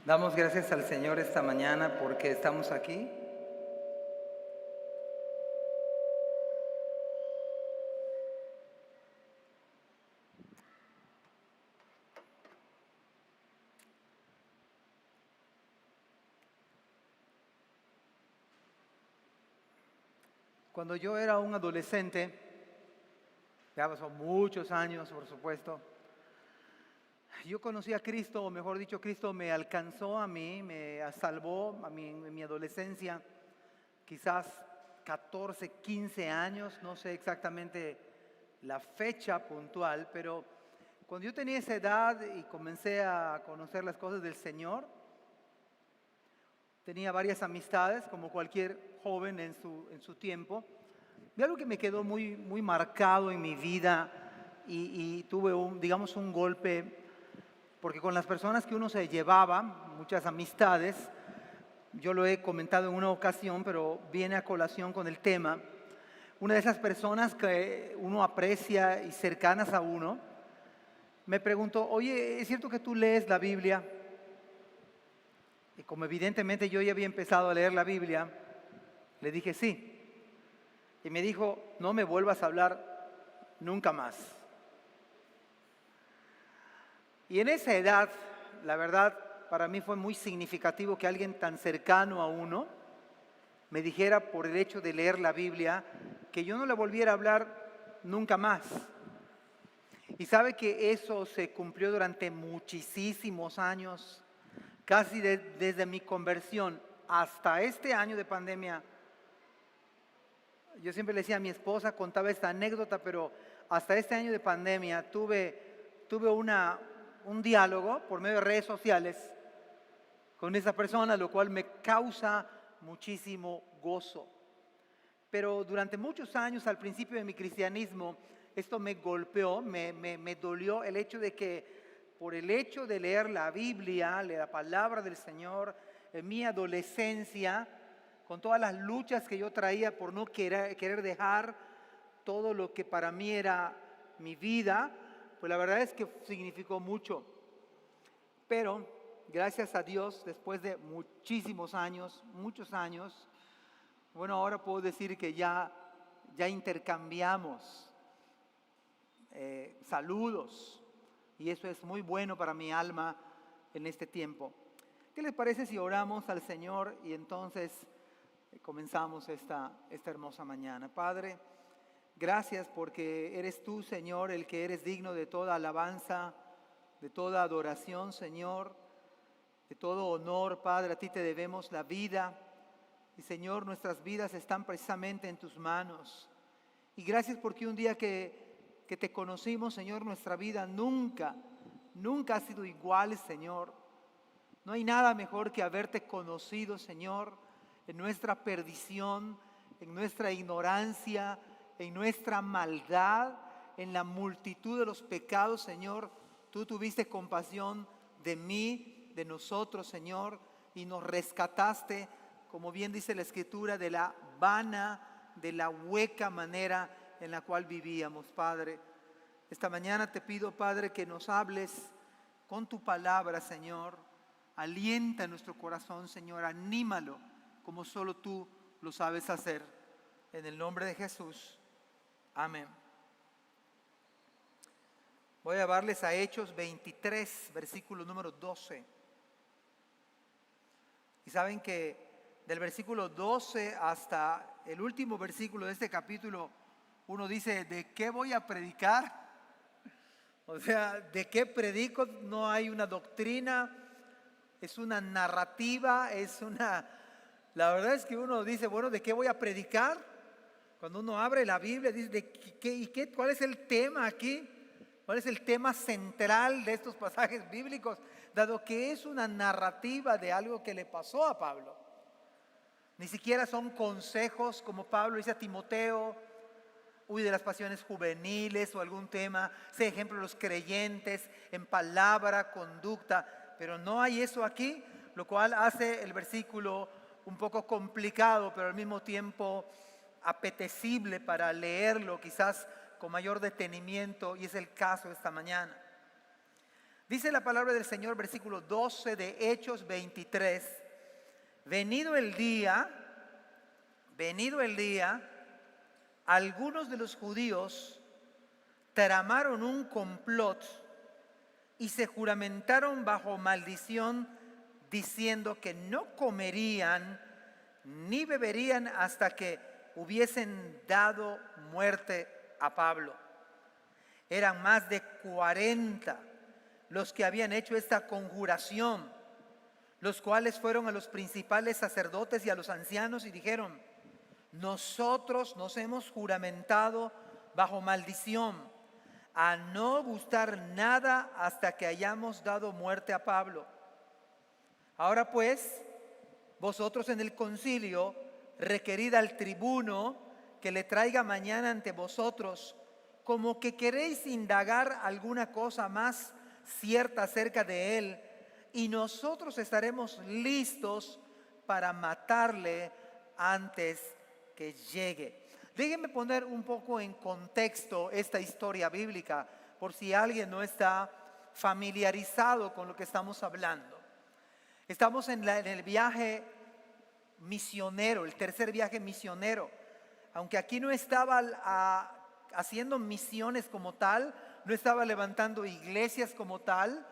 Damos gracias al Señor esta mañana porque estamos aquí. Cuando yo era un adolescente, ya pasó muchos años, por supuesto, yo conocí a Cristo, o mejor dicho, Cristo me alcanzó a mí, me salvó a mí en mi adolescencia, quizás 14, 15 años, no sé exactamente la fecha puntual, pero cuando yo tenía esa edad y comencé a conocer las cosas del Señor, tenía varias amistades, como cualquier joven en su tiempo, y algo que me quedó muy marcado en mi vida y tuve digamos, un golpe, porque con las personas que uno se llevaba, muchas amistades, yo lo he comentado en una ocasión, pero viene a colación con el tema. Una de esas personas que uno aprecia y cercanas a uno, me preguntó: oye, ¿es cierto que tú lees la Biblia? Y como evidentemente yo ya había empezado a leer la Biblia, le dije sí. Y me dijo: no me vuelvas a hablar nunca más. Y en esa edad, la verdad, para mí fue muy significativo que alguien tan cercano a uno me dijera, por el hecho de leer la Biblia, que yo no le volviera a hablar nunca más. Y sabe que eso se cumplió durante muchísimos años, casi desde mi conversión hasta este año de pandemia. Yo siempre le decía a mi esposa, contaba esta anécdota, pero hasta este año de pandemia tuve un diálogo por medio de redes sociales con esa persona, lo cual me causa muchísimo gozo. Pero durante muchos años, al principio de mi cristianismo, esto me golpeó, me dolió el hecho de que por el hecho de leer la Biblia, leer la palabra del Señor, en mi adolescencia, con todas las luchas que yo traía por no querer dejar todo lo que para mí era mi vida, pues la verdad es que significó mucho. Pero gracias a Dios, después de muchísimos años, muchos años, bueno, ahora puedo decir que ya intercambiamos saludos, y eso es muy bueno para mi alma en este tiempo. ¿Qué les parece si oramos al Señor y entonces comenzamos esta hermosa mañana? Padre, gracias porque eres tú, Señor, el que eres digno de toda alabanza, de toda adoración, Señor, de todo honor. Padre, a ti te debemos la vida. Y Señor, nuestras vidas están precisamente en tus manos. Y gracias porque un día que te conocimos, Señor, nuestra vida nunca ha sido igual, Señor. No hay nada mejor que haberte conocido, Señor, en nuestra perdición, en nuestra ignorancia, en nuestra maldad, en la multitud de los pecados, Señor. Tú tuviste compasión de mí, de nosotros, Señor, y nos rescataste, como bien dice la Escritura, de la vana, de la hueca manera en la cual vivíamos, Padre. Esta mañana te pido, Padre, que nos hables con tu palabra, Señor. Alienta nuestro corazón, Señor, anímalo como solo tú lo sabes hacer. En el nombre de Jesús. Amén. Voy a llevarles a Hechos 23, versículo número 12. Y saben que del versículo 12 hasta el último versículo de este capítulo, uno dice: ¿de qué voy a predicar? O sea, ¿de qué predico? No hay una doctrina, es una narrativa, la verdad es que uno dice, bueno, ¿de qué voy a predicar? Cuando uno abre la Biblia, dice, ¿cuál es el tema aquí? ¿Cuál es el tema central de estos pasajes bíblicos? Dado que es una narrativa de algo que le pasó a Pablo. Ni siquiera son consejos como Pablo dice a Timoteo: huye de las pasiones juveniles o algún tema, sé ejemplo de los creyentes en palabra, conducta, pero no hay eso aquí, lo cual hace el versículo un poco complicado, pero al mismo tiempo apetecible para leerlo quizás con mayor detenimiento, y es el caso esta mañana. Dice la palabra del Señor, versículo 12 de Hechos 23. Venido el día, algunos de los judíos tramaron un complot y se juramentaron bajo maldición, diciendo que no comerían ni beberían hasta que hubiesen dado muerte a Pablo. Eran más de 40 los que habían hecho esta conjuración, los cuales fueron a los principales sacerdotes y a los ancianos y dijeron: nosotros nos hemos juramentado bajo maldición a no gustar nada hasta que hayamos dado muerte a Pablo. Ahora pues, vosotros en el concilio, requerid al tribuno que le traiga mañana ante vosotros, como que queréis indagar alguna cosa más cierta acerca de él, y nosotros estaremos listos para matarle antes que llegue. Déjenme poner un poco en contexto esta historia bíblica, por si alguien no está familiarizado con lo que estamos hablando. Estamos en el viaje misionero, el tercer viaje misionero. Aunque aquí no estaba haciendo misiones como tal, no estaba levantando iglesias como tal,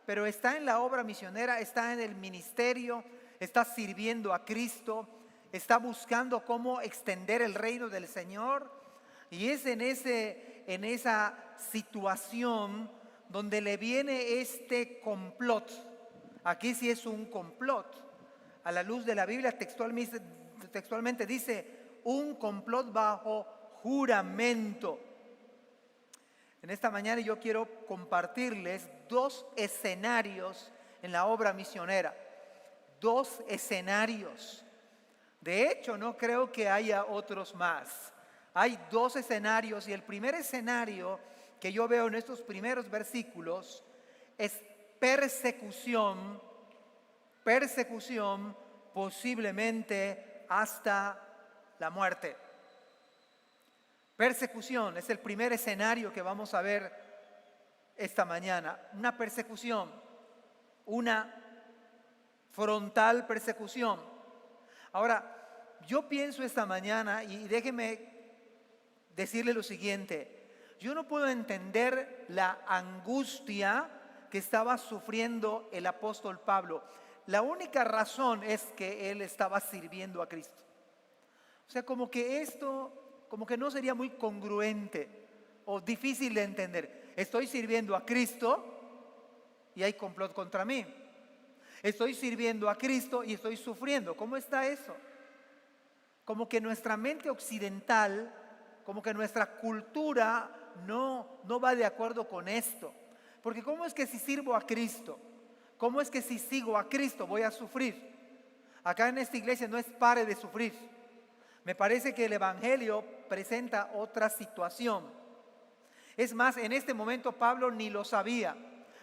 pero está en la obra misionera, está en el ministerio, está sirviendo a Cristo, está buscando cómo extender el reino del Señor. Y es en esa situación donde le viene este complot. Aquí sí es un complot. A la luz de la Biblia textualmente dice un complot bajo juramento. En esta mañana yo quiero compartirles 2 escenarios en la obra misionera. 2 escenarios. De hecho, no creo que haya otros más. Hay 2 escenarios, y el primer escenario que yo veo en estos primeros versículos es persecución, posiblemente hasta la muerte. Persecución es el primer escenario que vamos a ver esta mañana. Una persecución, una frontal persecución. Ahora, yo pienso esta mañana, y déjeme decirle lo siguiente: yo no puedo entender la angustia que estaba sufriendo el apóstol Pablo. La única razón es que él estaba sirviendo a Cristo. O sea, como que no sería muy congruente o difícil de entender. Estoy sirviendo a Cristo y hay complot contra mí. Estoy sirviendo a Cristo y estoy sufriendo. ¿Cómo está eso? Como que nuestra mente occidental, como que nuestra cultura no va de acuerdo con esto. Porque ¿cómo es que si sirvo a Cristo? ¿Cómo es que si sigo a Cristo voy a sufrir? Acá en esta iglesia no es pare de sufrir. Me parece que el Evangelio presenta otra situación. Es más, en este momento Pablo ni lo sabía.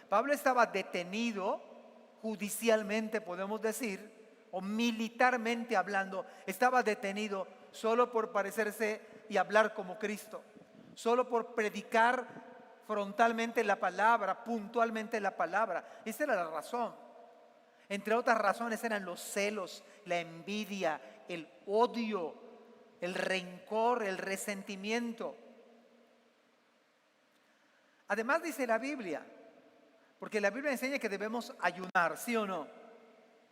Pablo estaba detenido judicialmente, podemos decir, o militarmente hablando. Estaba detenido solo por parecerse y hablar como Cristo. Solo por predicar frontalmente la palabra, puntualmente la palabra. Esa era la razón. Entre otras razones eran los celos, la envidia, el odio, el rencor, el resentimiento. Además dice la Biblia, porque la Biblia enseña que debemos ayunar, ¿sí o no?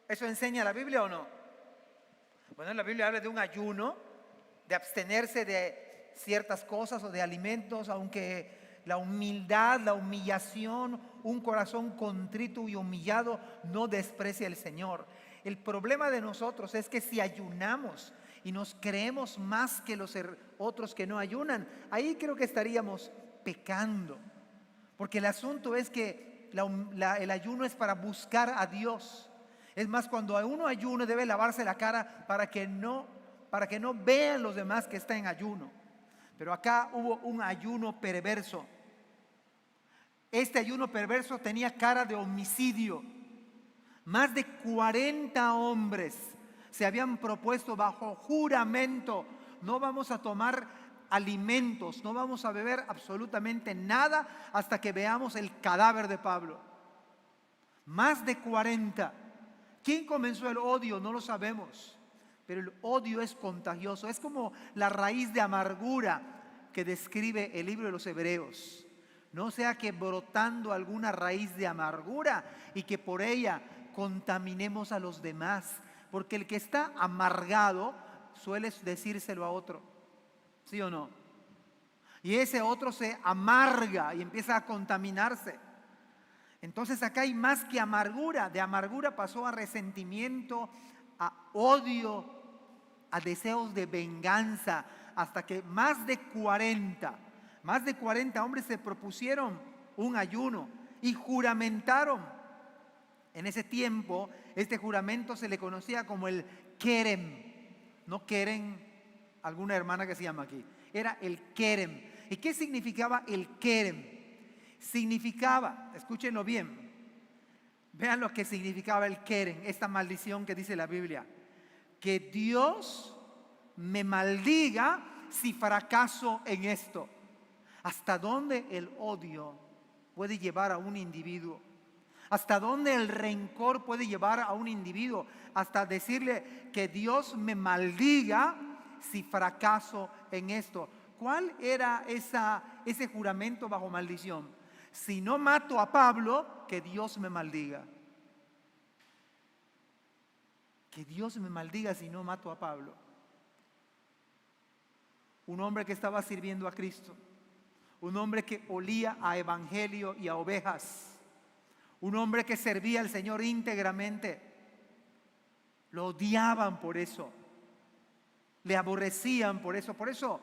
¿Eso enseña la Biblia o no? Bueno, la Biblia habla de un ayuno, de abstenerse de ciertas cosas o de alimentos, aunque la humildad, la humillación, un corazón contrito y humillado no desprecia al Señor. El problema de nosotros es que si ayunamos y nos creemos más que los otros que no ayunan, ahí creo que estaríamos pecando. Porque el asunto es que el ayuno es para buscar a Dios. Es más, cuando uno ayuna debe lavarse la cara para que no vean los demás que está en ayuno. Pero acá hubo un ayuno perverso. Este ayuno perverso tenía cara de homicidio. Más de 40 hombres se habían propuesto bajo juramento: no vamos a tomar alimentos, no vamos a beber absolutamente nada hasta que veamos el cadáver de Pablo. Más de 40. ¿Quién comenzó el odio? No lo sabemos. Pero el odio es contagioso. Es como la raíz de amargura que describe el libro de los Hebreos. No sea que brotando alguna raíz de amargura y que por ella contaminemos a los demás. Porque el que está amargado suele decírselo a otro. ¿Sí o no? Y ese otro se amarga y empieza a contaminarse. Entonces acá hay más que amargura. De amargura pasó a resentimiento, a odio, a deseos de venganza, hasta que más de 40 hombres se propusieron un ayuno y juramentaron. En ese tiempo, este juramento se le conocía como el Kerem. No Keren, alguna hermana que se llama aquí. Era el Kerem. ¿Y qué significaba el Kerem? Significaba, escúchenlo bien, vean lo que significaba el Kerem, esta maldición que dice la Biblia, que Dios me maldiga si fracaso en esto. ¿Hasta dónde el odio puede llevar a un individuo? ¿Hasta dónde el rencor puede llevar a un individuo? Hasta decirle que Dios me maldiga si fracaso en esto. ¿Cuál era ese juramento bajo maldición? Si no mato a Pablo, que Dios me maldiga. Que Dios me maldiga si no mato a Pablo. Un hombre que estaba sirviendo a Cristo. Un hombre que olía a evangelio y a ovejas. Un hombre que servía al Señor íntegramente. Lo odiaban por eso. Le aborrecían por eso. Por eso,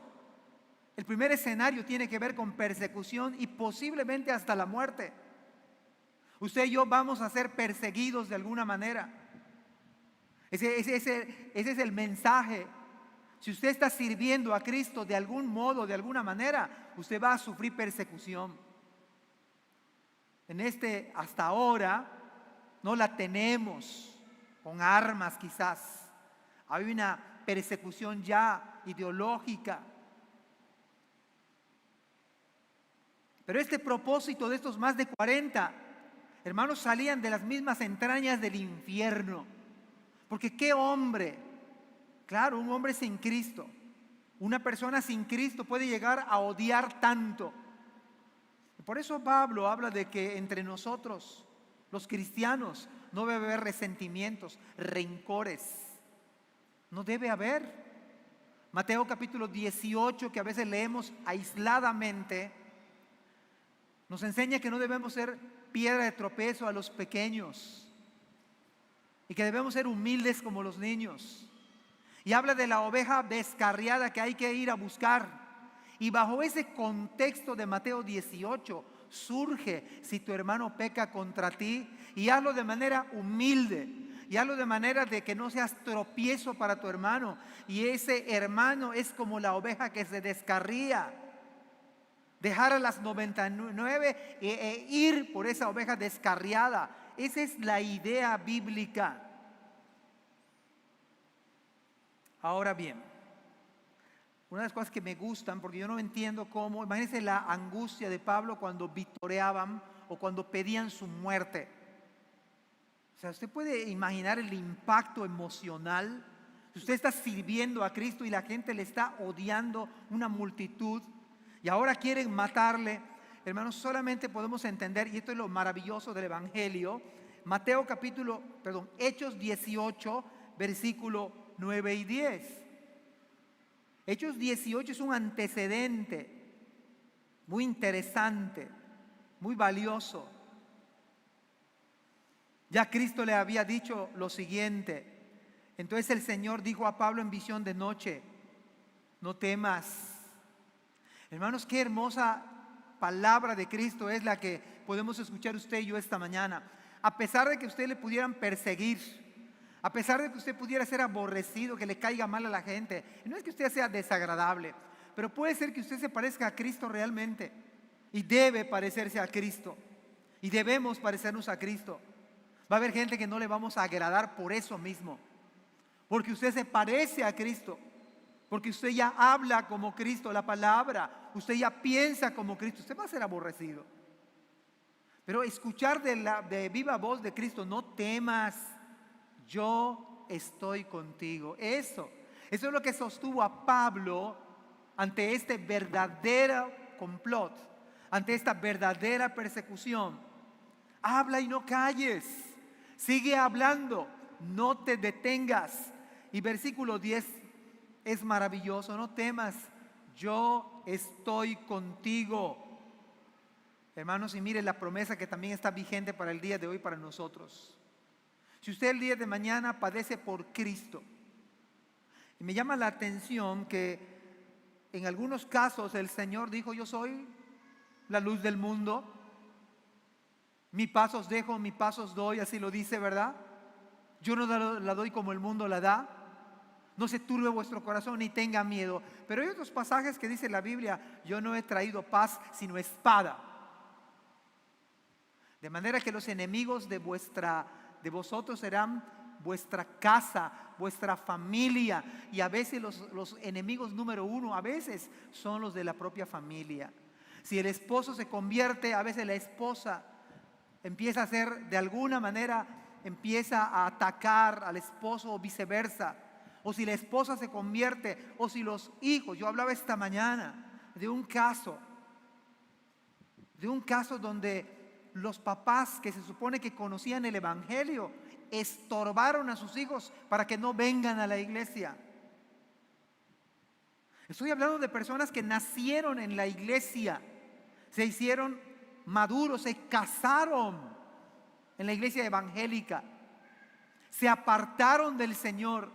el primer escenario tiene que ver con persecución y posiblemente hasta la muerte. Usted y yo vamos a ser perseguidos de alguna manera. Ese es el mensaje. Si usted está sirviendo a Cristo de algún modo, de alguna manera, usted va a sufrir persecución. Hasta ahora, no la tenemos con armas quizás. Hay una persecución ya ideológica. Pero este propósito de estos más de 40, hermanos, salían de las mismas entrañas del infierno. Porque qué hombre, claro, un hombre sin Cristo, una persona sin Cristo puede llegar a odiar tanto. Por eso Pablo habla de que entre nosotros, los cristianos, no debe haber resentimientos, rencores. No debe haber. Mateo capítulo 18, que a veces leemos aisladamente, nos enseña que no debemos ser piedra de tropezo a los pequeños y que debemos ser humildes como los niños. Y habla de la oveja descarriada que hay que ir a buscar. Y bajo ese contexto de Mateo 18 surge: si tu hermano peca contra ti, y hazlo de manera humilde, y hazlo de manera de que no seas tropiezo para tu hermano. Y ese hermano es como la oveja que se descarría. Dejar a las 99 e ir por esa oveja descarriada. Esa es la idea bíblica. Ahora bien, una de las cosas que me gustan, porque yo no entiendo cómo, imagínense la angustia de Pablo cuando vitoreaban o cuando pedían su muerte. O sea, usted puede imaginar el impacto emocional. Si usted está sirviendo a Cristo y la gente le está odiando, una multitud, y ahora quieren matarle. Hermanos, solamente podemos entender, y esto es lo maravilloso del Evangelio, Hechos 18, versículo 9 y 10. Hechos 18 es un antecedente muy interesante, muy valioso. Ya Cristo le había dicho lo siguiente. Entonces el Señor dijo a Pablo en visión de noche: no temas. Hermanos, qué hermosa palabra de Cristo es la que podemos escuchar usted y yo esta mañana. A pesar de que usted le pudieran perseguir, a pesar de que usted pudiera ser aborrecido, que le caiga mal a la gente, y no es que usted sea desagradable, pero puede ser que usted se parezca a Cristo realmente, y debe parecerse a Cristo, y debemos parecernos a Cristo. Va a haber gente que no le vamos a agradar por eso mismo, porque usted se parece a Cristo, porque usted ya habla como Cristo la palabra, usted ya piensa como Cristo. Usted va a ser aborrecido. Pero escuchar de viva voz de Cristo: no temas, yo estoy contigo. Eso es lo que sostuvo a Pablo ante este verdadero complot, ante esta verdadera persecución. Habla y no calles, sigue hablando, no te detengas. Y versículo 10 es maravilloso: no temas, yo estoy contigo. Hermanos, y mire la promesa que también está vigente para el día de hoy para nosotros. Si usted el día de mañana padece por Cristo, y me llama la atención que en algunos casos el Señor dijo: yo soy la luz del mundo, mi paz os dejo, mi paz os doy, así lo dice, ¿verdad? Yo no la doy como el mundo la da. No se turbe vuestro corazón ni tenga miedo. Pero hay otros pasajes que dice la Biblia: yo no he traído paz sino espada. De manera que los enemigos de vosotros serán vuestra casa, vuestra familia. Y a veces los enemigos número uno, a veces son los de la propia familia. Si el esposo se convierte, a veces la esposa empieza a hacer, de alguna manera, empieza a atacar al esposo o viceversa. O si la esposa se convierte, o si los hijos. Yo hablaba esta mañana de un caso donde los papás que se supone que conocían el evangelio estorbaron a sus hijos para que no vengan a la iglesia. Estoy hablando de personas que nacieron en la iglesia, se hicieron maduros, se casaron en la iglesia evangélica, se apartaron del Señor,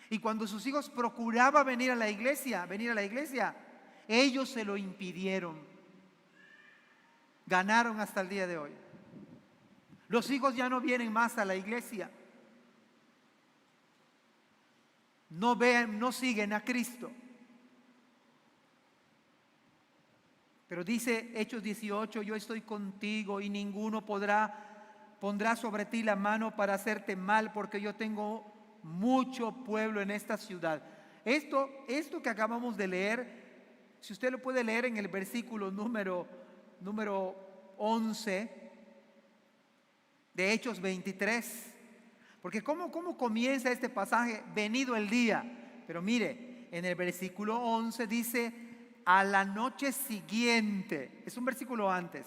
y cuando sus hijos procuraban venir a la iglesia, ellos se lo impidieron. Ganaron hasta el día de hoy. Los hijos ya no vienen más a la iglesia. No siguen a Cristo. Pero dice Hechos 18: yo estoy contigo y ninguno pondrá sobre ti la mano para hacerte mal, porque yo tengo mucho pueblo en esta ciudad. Esto que acabamos de leer, si usted lo puede leer en el versículo número 11 de Hechos 23, porque ¿cómo comienza este pasaje? Venido el día. Pero mire, en el versículo 11 dice: a la noche siguiente, es un versículo antes,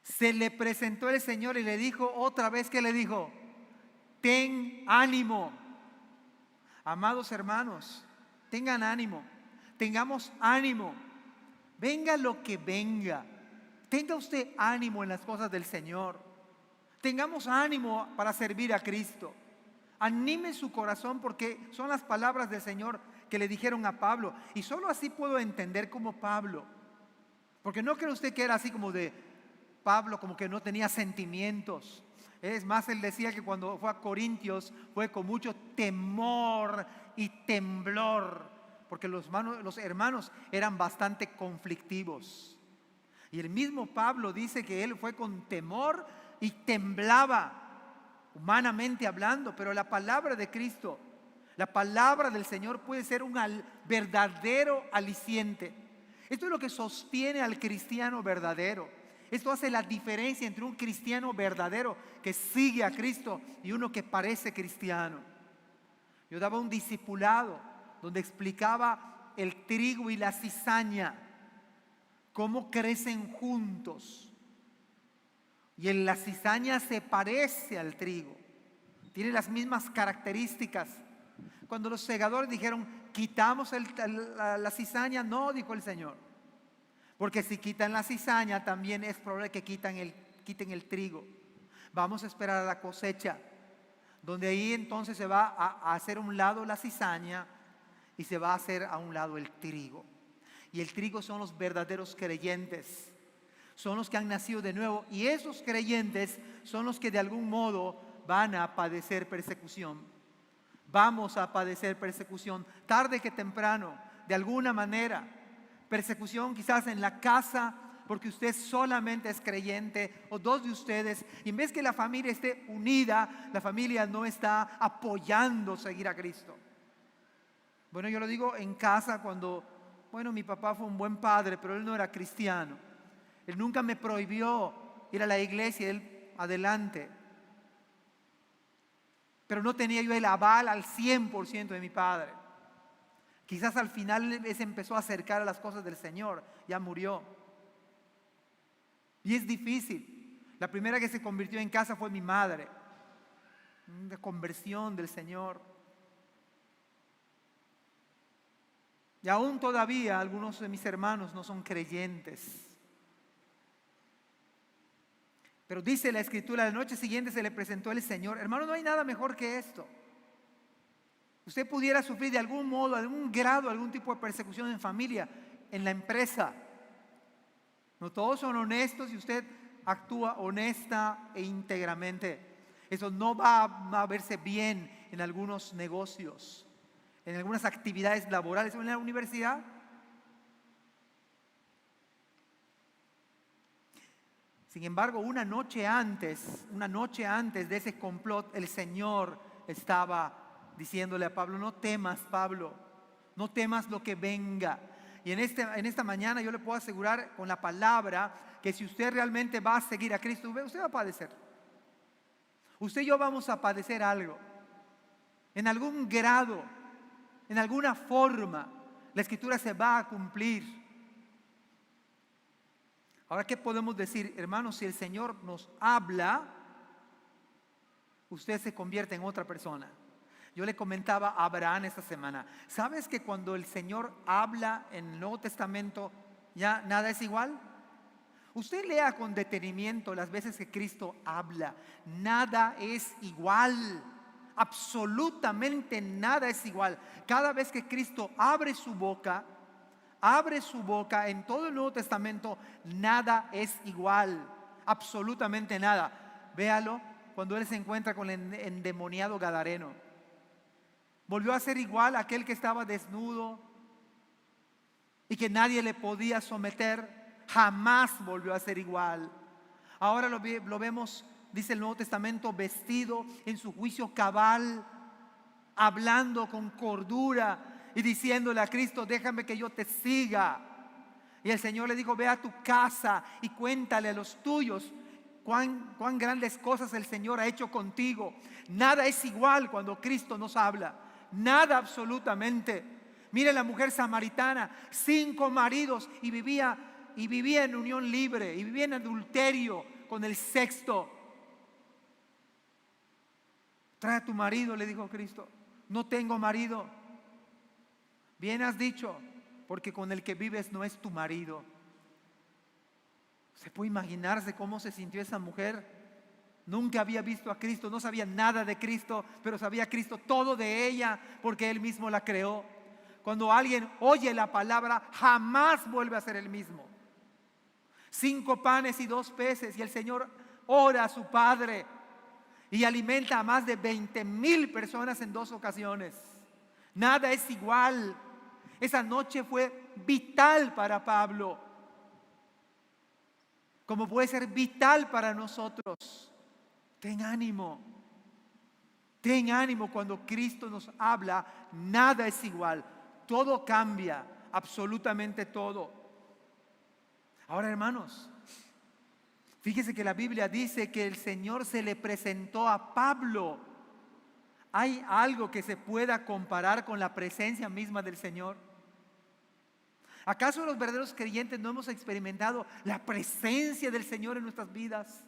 se le presentó el Señor y le dijo otra vez. ¿Qué le dijo? Ten ánimo. Amados hermanos, tengan ánimo, tengamos ánimo. Venga lo que venga, tenga usted ánimo en las cosas del Señor. Tengamos ánimo para servir a Cristo. Anime su corazón, porque son las palabras del Señor que le dijeron a Pablo. Y solo así puedo entender como Pablo. Porque no cree usted que era así como de Pablo, como que no tenía sentimientos. Es más, él decía que cuando fue a Corintios fue con mucho temor y temblor, porque los hermanos eran bastante conflictivos. Y el mismo Pablo dice que él fue con temor y temblaba, humanamente hablando. Pero la palabra de Cristo, la palabra del Señor, puede ser un verdadero aliciente. Esto es lo que sostiene al cristiano verdadero. Esto hace la diferencia entre un cristiano verdadero que sigue a Cristo y uno que parece cristiano. Yo daba un discipulado donde explicaba el trigo y la cizaña, cómo crecen juntos. Y en la cizaña se parece al trigo, tiene las mismas características. Cuando los segadores dijeron: quitamos la cizaña, no, dijo el Señor, porque si quitan la cizaña también es probable que quiten el trigo. Vamos a esperar a la cosecha, donde ahí entonces se va a hacer a un lado la cizaña y se va a hacer a un lado el trigo. Y el trigo son los verdaderos creyentes, son los que han nacido de nuevo, y esos creyentes son los que de algún modo van a padecer persecución. Vamos a padecer persecución, tarde que temprano, de alguna manera. Persecución quizás en la casa, porque usted solamente es creyente, o dos de ustedes, y en vez que la familia esté unida, la familia no está apoyando seguir a Cristo. Bueno, yo lo digo en casa cuando, mi papá fue un buen padre, pero él no era cristiano. Él nunca me prohibió ir a la iglesia, Él adelante. Pero no tenía yo el aval al 100% de mi padre. Quizás al final Él se empezó a acercar a las cosas del Señor, ya murió. Y es difícil. La primera que se convirtió en casa fue mi madre. Una conversión del Señor. Y aún todavía algunos de mis hermanos no son creyentes. Pero dice la Escritura, la noche siguiente se le presentó el Señor. Hermano, no hay nada mejor que esto. Usted pudiera sufrir de algún modo, algún grado, algún tipo de persecución en familia, en la empresa. No todos son honestos y usted actúa honesta e íntegramente. Eso no va a verse bien en algunos negocios, en algunas actividades laborales o en la universidad. Sin embargo, una noche antes de ese complot, el Señor estaba diciéndole a Pablo: no temas, Pablo, no temas lo que venga. Y en esta mañana yo le puedo asegurar con la palabra que si usted realmente va a seguir a Cristo, usted va a padecer. Usted y yo vamos a padecer algo. En algún grado, en alguna forma, la Escritura se va a cumplir. Ahora, ¿qué podemos decir? Hermanos, si el Señor nos habla, usted se convierte en otra persona. Yo le comentaba a Abraham esta semana, ¿sabes que cuando el Señor habla en el Nuevo Testamento ya nada es igual? Usted lea con detenimiento las veces que Cristo habla. Nada es igual. Absolutamente nada es igual. Cada vez que Cristo abre su boca en todo el Nuevo Testamento, nada es igual. Absolutamente nada. Véalo cuando Él se encuentra con el endemoniado gadareno. Volvió a ser igual a aquel que estaba desnudo y que nadie le podía someter. Jamás volvió a ser igual. Ahora lo vemos, dice el Nuevo Testamento, vestido en su juicio cabal, hablando con cordura y diciéndole a Cristo: déjame que yo te siga. Y el Señor le dijo: ve a tu casa y cuéntale a los tuyos cuán grandes cosas el Señor ha hecho contigo. Nada es igual cuando Cristo nos habla. Nada, absolutamente. Mire la mujer samaritana, 5 maridos y vivía en unión libre, y vivía en adulterio con el 6º. Trae a tu marido, le dijo Cristo. No tengo marido. Bien has dicho, porque con el que vives no es tu marido. ¿Se puede imaginarse cómo se sintió esa mujer? Nunca había visto a Cristo, no sabía nada de Cristo, pero sabía Cristo todo de ella, porque Él mismo la creó. Cuando alguien oye la palabra, jamás vuelve a ser el mismo. 5 panes y 2 peces, y el Señor ora a su Padre y alimenta a más de 20,000 personas en 2 ocasiones. Nada es igual. Esa noche fue vital para Pablo, como puede ser vital para nosotros. Ten ánimo cuando Cristo nos habla. Nada es igual, todo cambia, absolutamente todo. Ahora, hermanos, fíjese que la Biblia dice que el Señor se le presentó a Pablo. ¿Hay algo que se pueda comparar con la presencia misma del Señor? ¿Acaso los verdaderos creyentes no hemos experimentado la presencia del Señor en nuestras vidas?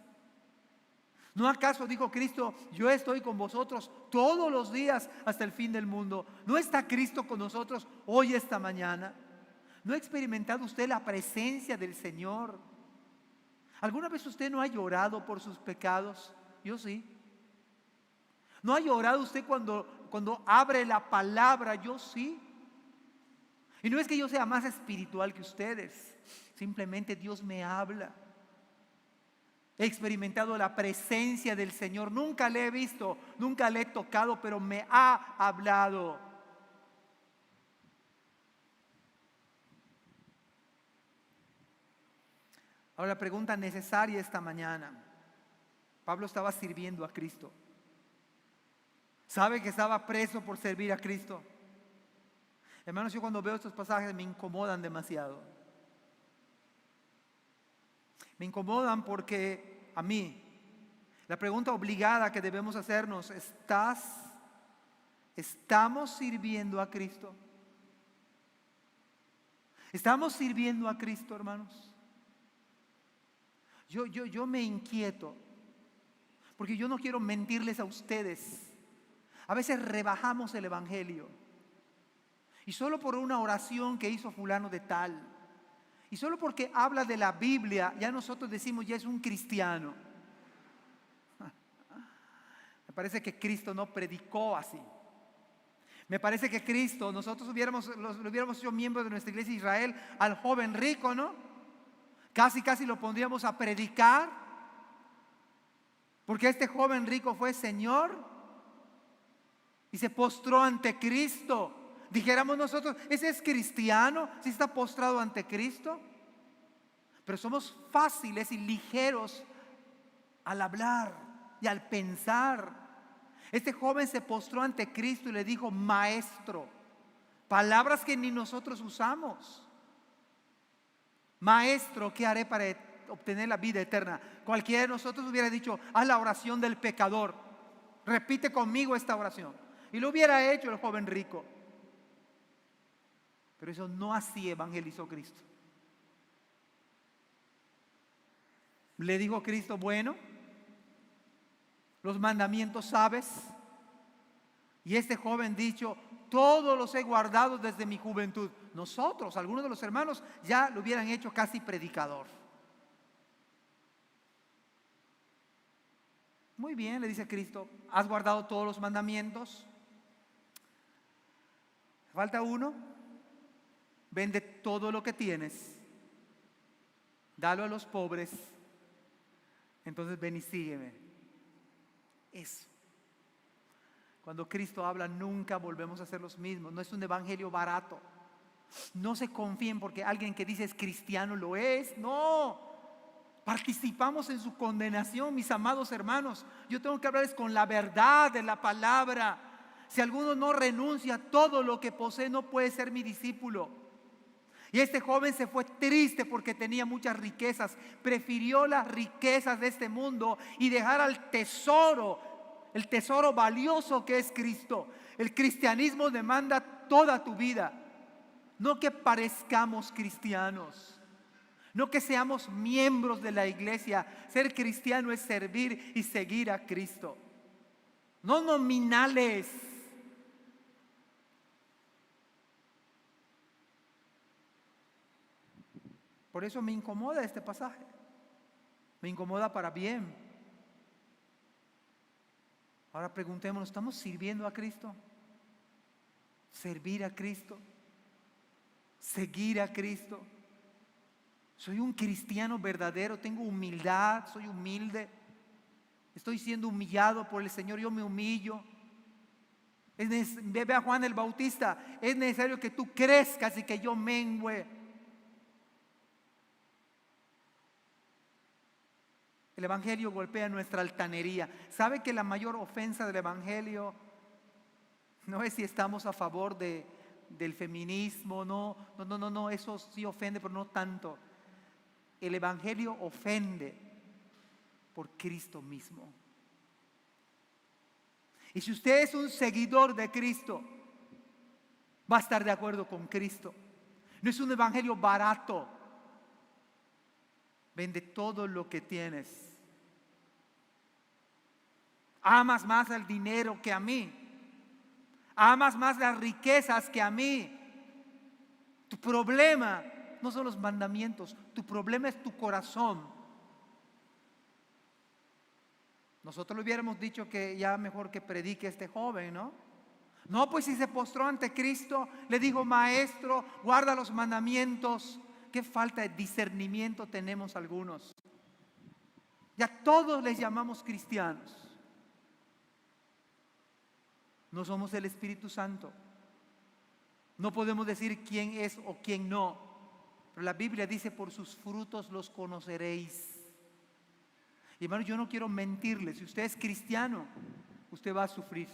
¿No acaso dijo Cristo: yo estoy con vosotros todos los días hasta el fin del mundo? ¿No está Cristo con nosotros hoy, esta mañana? ¿No ha experimentado usted la presencia del Señor? ¿Alguna vez usted no ha llorado por sus pecados? Yo sí. ¿No ha llorado usted cuando abre la palabra? Yo sí. Y no es que yo sea más espiritual que ustedes, simplemente Dios me habla. He experimentado la presencia del Señor. Nunca le he visto, nunca le he tocado, pero me ha hablado. Ahora, la pregunta necesaria esta mañana: Pablo estaba sirviendo a Cristo. ¿Sabe que estaba preso por servir a Cristo? Hermanos, yo cuando veo estos pasajes me incomodan demasiado. Me incomodan porque a mí, la pregunta obligada que debemos hacernos, ¿estamos sirviendo a Cristo? ¿Estamos sirviendo a Cristo, hermanos? Yo me inquieto, porque yo no quiero mentirles a ustedes. A veces rebajamos el evangelio. Y solo por una oración que hizo fulano de tal, y solo porque habla de la Biblia, ya nosotros decimos, ya es un cristiano. Me parece que Cristo no predicó así. Me parece que Cristo, nosotros lo hubiéramos hecho miembro de nuestra iglesia de Israel, al joven rico, ¿no? Casi lo pondríamos a predicar, porque este joven rico fue Señor y se postró ante Cristo. Dijéramos nosotros, ese es cristiano, si está postrado ante Cristo. Pero somos fáciles y ligeros al hablar y al pensar. Este joven se postró ante Cristo y le dijo, maestro. Palabras que ni nosotros usamos. Maestro, ¿qué haré para obtener la vida eterna? Cualquiera de nosotros hubiera dicho, haz la oración del pecador. Repite conmigo esta oración. Y lo hubiera hecho el joven rico. Pero eso no así evangelizó Cristo. Le dijo Cristo, bueno, los mandamientos sabes. Y este joven dicho, todos los he guardado desde mi juventud. Nosotros, algunos de los hermanos, ya lo hubieran hecho casi predicador. Muy bien, le dice Cristo, ¿has guardado todos los mandamientos? Falta uno. Vende todo lo que tienes, dalo a los pobres, entonces ven y sígueme. Eso. Cuando Cristo habla, nunca volvemos a ser los mismos. No es un evangelio barato. No se confíen porque alguien que dice es cristiano lo es. No. Participamos en su condenación, mis amados hermanos. Yo tengo que hablarles con la verdad de la palabra. Si alguno no renuncia a todo lo que posee, no puede ser mi discípulo. Y este joven se fue triste porque tenía muchas riquezas. Prefirió las riquezas de este mundo y dejar al tesoro, el tesoro valioso que es Cristo. El cristianismo demanda toda tu vida. No que parezcamos cristianos, no que seamos miembros de la iglesia. Ser cristiano es servir y seguir a Cristo. No nominales. Por eso me incomoda este pasaje. Me incomoda para bien. Ahora preguntémonos, ¿estamos sirviendo a Cristo? ¿Servir a Cristo? ¿Seguir a Cristo? ¿Soy un cristiano verdadero? ¿Tengo humildad? ¿Soy humilde? ¿Estoy siendo humillado por el Señor? Yo me humillo. Ve a Juan el Bautista. Es necesario que tú crezcas y que yo mengüe. El evangelio golpea nuestra altanería. ¿Sabe que la mayor ofensa del evangelio no es si estamos a favor del feminismo? No, eso sí ofende, pero no tanto. El evangelio ofende por Cristo mismo. Y si usted es un seguidor de Cristo, va a estar de acuerdo con Cristo. No es un evangelio barato. Vende todo lo que tienes. Amas más el dinero que a mí. Amas más las riquezas que a mí. Tu problema no son los mandamientos. Tu problema es tu corazón. Nosotros le hubiéramos dicho que ya mejor que predique este joven, ¿no? No, pues si se postró ante Cristo, le dijo, maestro, guarda los mandamientos. Qué falta de discernimiento tenemos algunos. Ya todos les llamamos cristianos. No somos el Espíritu Santo. No podemos decir quién es o quién no. Pero la Biblia dice, por sus frutos los conoceréis. Y hermano, yo no quiero mentirle. Si usted es cristiano, usted va a sufrir.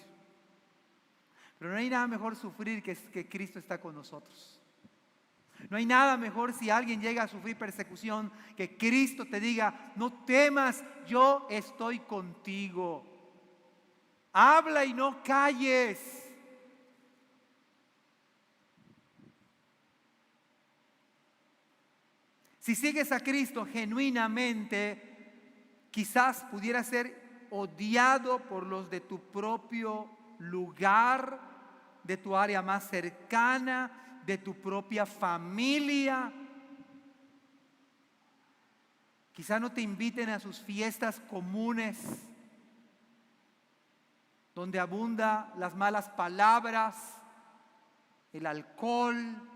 Pero no hay nada mejor sufrir que Cristo está con nosotros. No hay nada mejor si alguien llega a sufrir persecución que Cristo te diga: no temas, yo estoy contigo. Habla y no calles. Si sigues a Cristo genuinamente, quizás pudiera ser odiado por los de tu propio lugar, de tu área más cercana, de tu propia familia. Quizás no te inviten a sus fiestas comunes, donde abunda las malas palabras, el alcohol.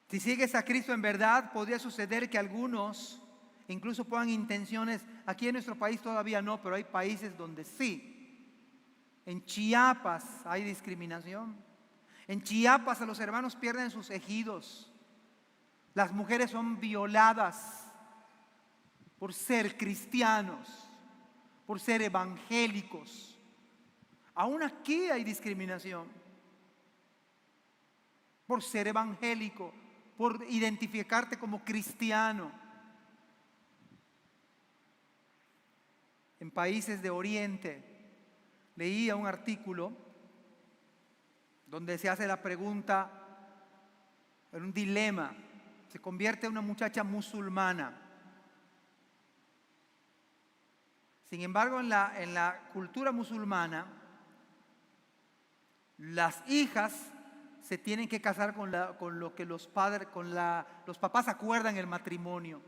Si sigues a Cristo en verdad, podría suceder que algunos incluso pongan intenciones. Aquí en nuestro país todavía no, pero hay países donde sí. En Chiapas hay discriminación. En Chiapas a los hermanos pierden sus ejidos. Las mujeres son violadas por ser cristianos, por ser evangélicos. Aún aquí hay discriminación por ser evangélico, por identificarte como cristiano. En países de Oriente, leía un artículo donde se hace la pregunta, en un dilema: se convierte una muchacha musulmana. Sin embargo, en la cultura musulmana, las hijas se tienen que casar con lo que los papás acuerdan en el matrimonio.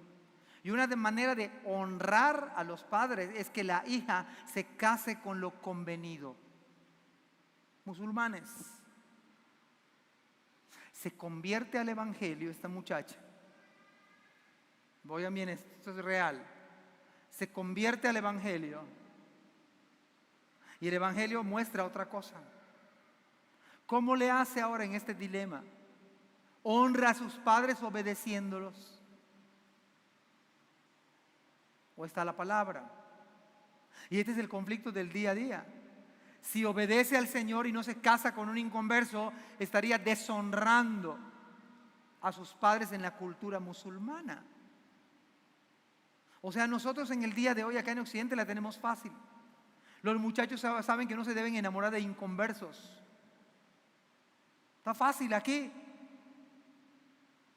Y una manera de honrar a los padres es que la hija se case con lo convenido. Musulmanes. Se convierte al evangelio esta muchacha. Voy a bien, esto es real. Se convierte al evangelio. Y el evangelio muestra otra cosa. ¿Cómo le hace ahora en este dilema? ¿Honra a sus padres obedeciéndolos? ¿O está la palabra? Y este es el conflicto del día a día. Si obedece al Señor y no se casa con un inconverso, estaría deshonrando a sus padres en la cultura musulmana. O sea, nosotros en el día de hoy acá en Occidente la tenemos fácil. Los muchachos saben que no se deben enamorar de inconversos. Está fácil aquí.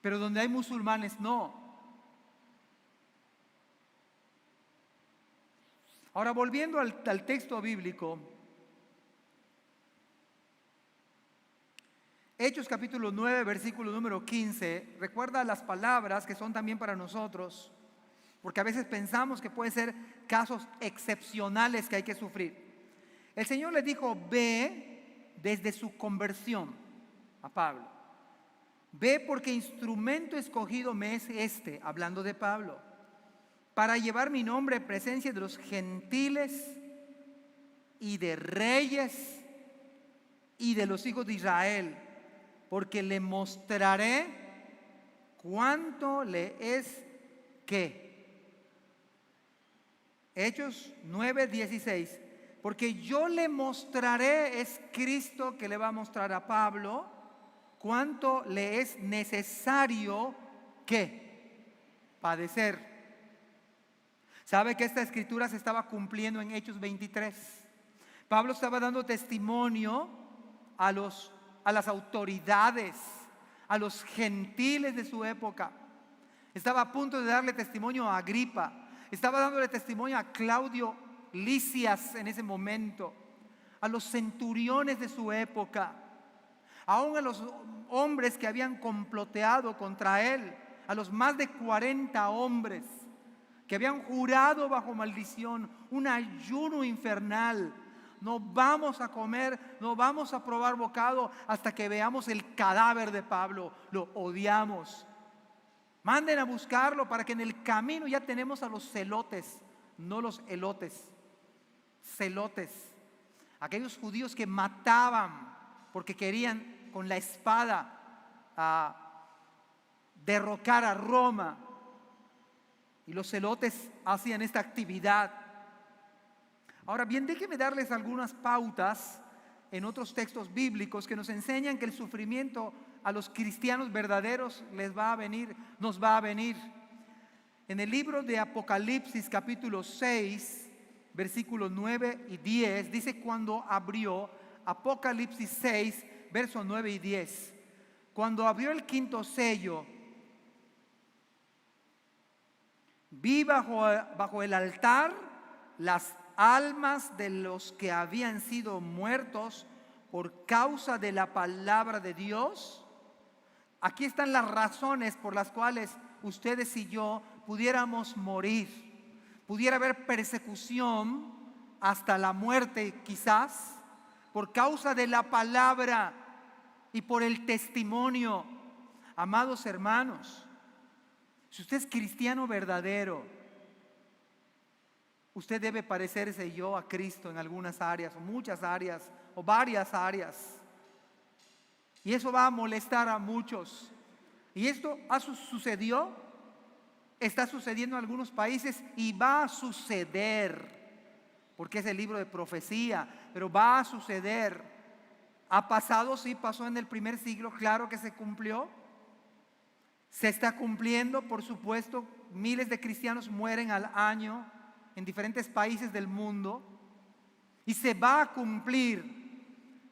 Pero donde hay musulmanes, no. Ahora, volviendo al texto bíblico, Hechos capítulo 9, versículo número 15, recuerda las palabras que son también para nosotros, porque a veces pensamos que pueden ser casos excepcionales que hay que sufrir. El Señor le dijo: ve desde su conversión a Pablo. Ve porque instrumento escogido me es este, hablando de Pablo, para llevar mi nombre en presencia de los gentiles y de reyes y de los hijos de Israel, porque le mostraré cuánto le es que. Hechos 9:16. Porque yo le mostraré, es Cristo que le va a mostrar a Pablo, cuánto le es necesario que padecer. ¿Sabe que esta escritura se estaba cumpliendo en Hechos 23? Pablo estaba dando testimonio a las autoridades, a los gentiles de su época. Estaba a punto de darle testimonio a Agripa. Estaba dándole testimonio a Claudio Lisias en ese momento, a los centuriones de su época, aún a los hombres que habían comploteado contra él, a los más de 40 hombres que habían jurado bajo maldición un ayuno infernal. No vamos a comer, no vamos a probar bocado hasta que veamos el cadáver de Pablo. Lo odiamos. Manden a buscarlo para que en el camino ya tenemos a los celotes, no los elotes. Celotes, aquellos judíos que mataban porque querían con la espada derrocar a Roma. Y los celotes hacían esta actividad. Ahora bien, déjenme darles algunas pautas en otros textos bíblicos que nos enseñan que el sufrimiento a los cristianos verdaderos nos va a venir. En el libro de Apocalipsis capítulo 6, versículos 9 y 10, dice cuando abrió, Apocalipsis 6, versos 9 y 10, cuando abrió el quinto sello, vi bajo el altar las almas de los que habían sido muertos por causa de la palabra de Dios. Aquí están las razones por las cuales ustedes y yo pudiéramos morir. Pudiera haber persecución hasta la muerte quizás, por causa de la palabra y por el testimonio. Amados hermanos, si usted es cristiano verdadero, usted debe parecerse yo a Cristo en algunas áreas, o muchas áreas, o varias áreas. Y eso va a molestar a muchos. Y esto sucedió, está sucediendo en algunos países y va a suceder, porque es el libro de profecía, pero va a suceder. ¿Ha pasado? Sí, pasó en el primer siglo, claro que se cumplió. Se está cumpliendo, por supuesto, miles de cristianos mueren al año en diferentes países del mundo y se va a cumplir.